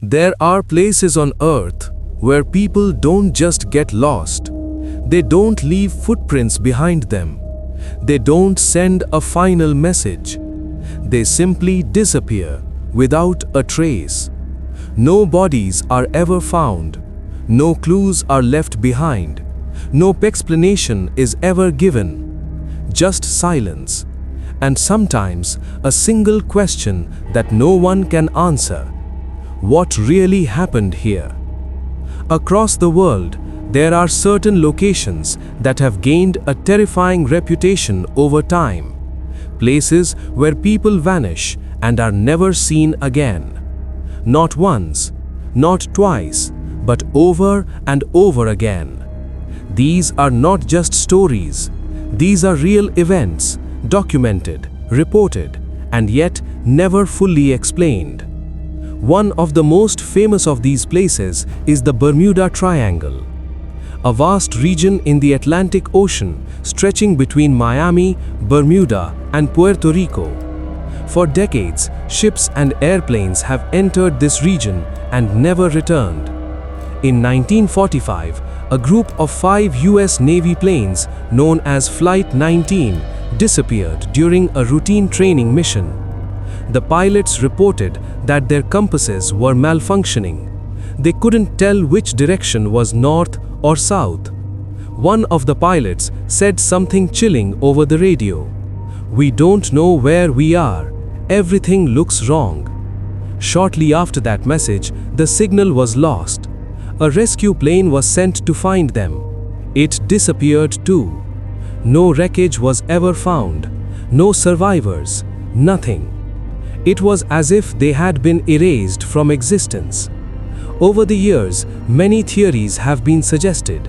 There are places on Earth where people don't just get lost. They don't leave footprints behind them. They don't send a final message. They simply disappear without a trace. No bodies are ever found. No clues are left behind. No explanation is ever given. Just silence. And sometimes a single question that no one can answer. What really happened here? Across the world, there are certain locations that have gained a terrifying reputation over time. Places where people vanish and are never seen again. Not once, not twice, but over and over again. These are not just stories. These are real events, documented, reported, and yet never fully explained. One of the most famous of these places is the Bermuda Triangle, a vast region in the Atlantic Ocean stretching between Miami, Bermuda, and Puerto Rico. For decades, ships and airplanes have entered this region and never returned. In 1945, a group of 5 US Navy planes known as Flight 19 disappeared during a routine training mission. The pilots reported that their compasses were malfunctioning. They couldn't tell which direction was north or south. One of the pilots said something chilling over the radio. "We don't know where we are. Everything looks wrong." Shortly after that message, the signal was lost. A rescue plane was sent to find them. It disappeared too. No wreckage was ever found. No survivors. Nothing. It was as if they had been erased from existence. Over the years, many theories have been suggested.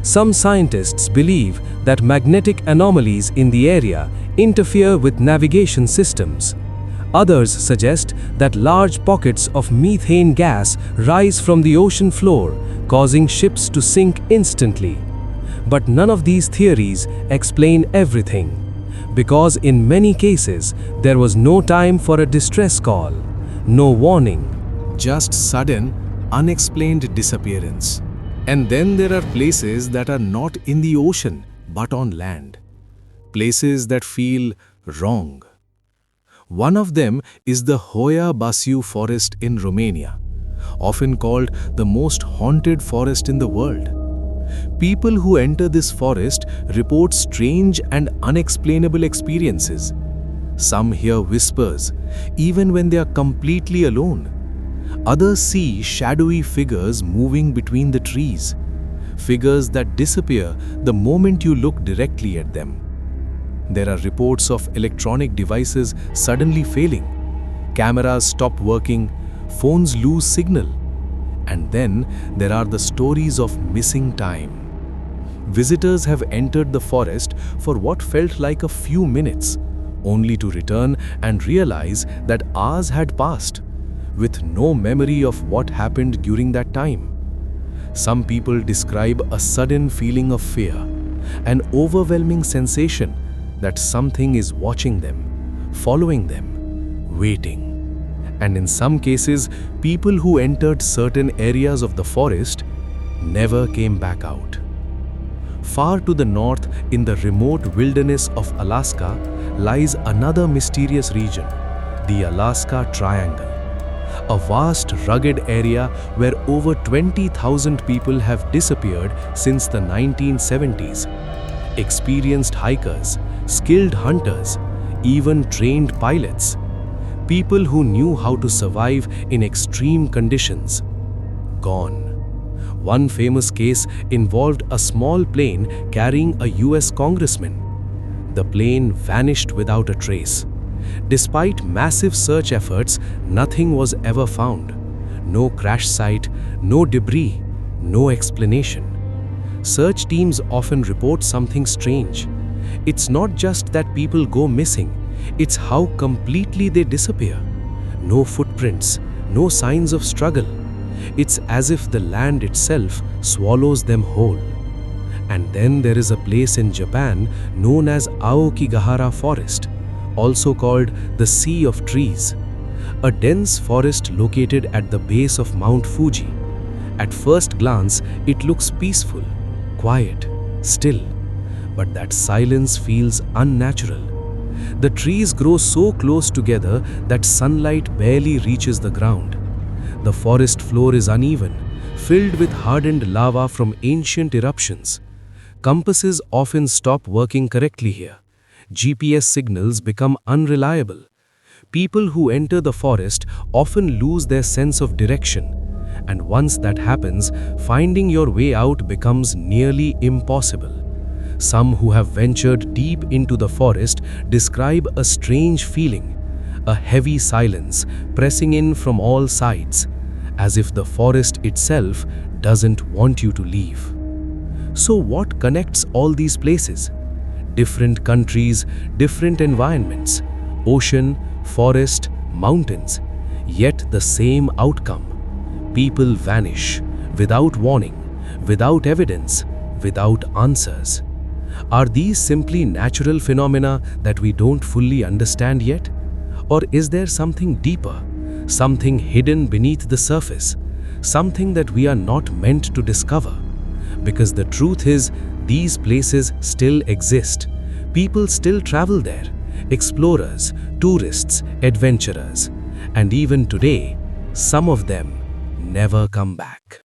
Some scientists believe that magnetic anomalies in the area interfere with navigation systems. Others suggest that large pockets of methane gas rise from the ocean floor, causing ships to sink instantly. But none of these theories explain everything, because in many cases there was no time for a distress call, no warning. Just sudden, unexplained disappearance. And then there are places that are not in the ocean but on land. Places that feel wrong. One of them is the Hoia Baciu Forest in Romania, often called the most haunted forest in the world. People who enter this forest report strange and unexplainable experiences. Some hear whispers, even when they are completely alone. Others see shadowy figures moving between the trees, figures that disappear the moment you look directly at them. There are reports of electronic devices suddenly failing, cameras stop working, phones lose signal. And then there are the stories of missing time. Visitors have entered the forest for what felt like a few minutes, only to return and realize that hours had passed, with no memory of what happened during that time. Some people describe a sudden feeling of fear, an overwhelming sensation that something is watching them, following them, waiting. And in some cases, people who entered certain areas of the forest never came back out. Far to the north, in the remote wilderness of Alaska, lies another mysterious region, the Alaska Triangle. A vast, rugged area where over 20,000 people have disappeared since the 1970s. Experienced hikers, skilled hunters, even trained pilots. People who knew how to survive in extreme conditions. Gone. One famous case involved a small plane carrying a US congressman. The plane vanished without a trace. Despite massive search efforts, nothing was ever found. No crash site, no debris, no explanation. Search teams often report something strange. It's not just that people go missing, it's how completely they disappear. No footprints, no signs of struggle. It's as if the land itself swallows them whole. And then there is a place in Japan known as Aokigahara Forest, also called the Sea of Trees. A dense forest located at the base of Mount Fuji. At first glance, it looks peaceful, quiet, still. But that silence feels unnatural. The trees grow so close together that sunlight barely reaches the ground. The forest floor is uneven, filled with hardened lava from ancient eruptions. Compasses often stop working correctly here. GPS signals become unreliable. People who enter the forest often lose their sense of direction. And once that happens, finding your way out becomes nearly impossible. Some who have ventured deep into the forest describe a strange feeling, a heavy silence pressing in from all sides, as if the forest itself doesn't want you to leave. So what connects all these places? Different countries, different environments, ocean, forest, mountains, yet the same outcome. People vanish, without warning, without evidence, without answers. Are these simply natural phenomena that we don't fully understand yet? Or is there something deeper, something hidden beneath the surface, something that we are not meant to discover? Because the truth is, these places still exist. People still travel there, explorers, tourists, adventurers. And even today, some of them never come back.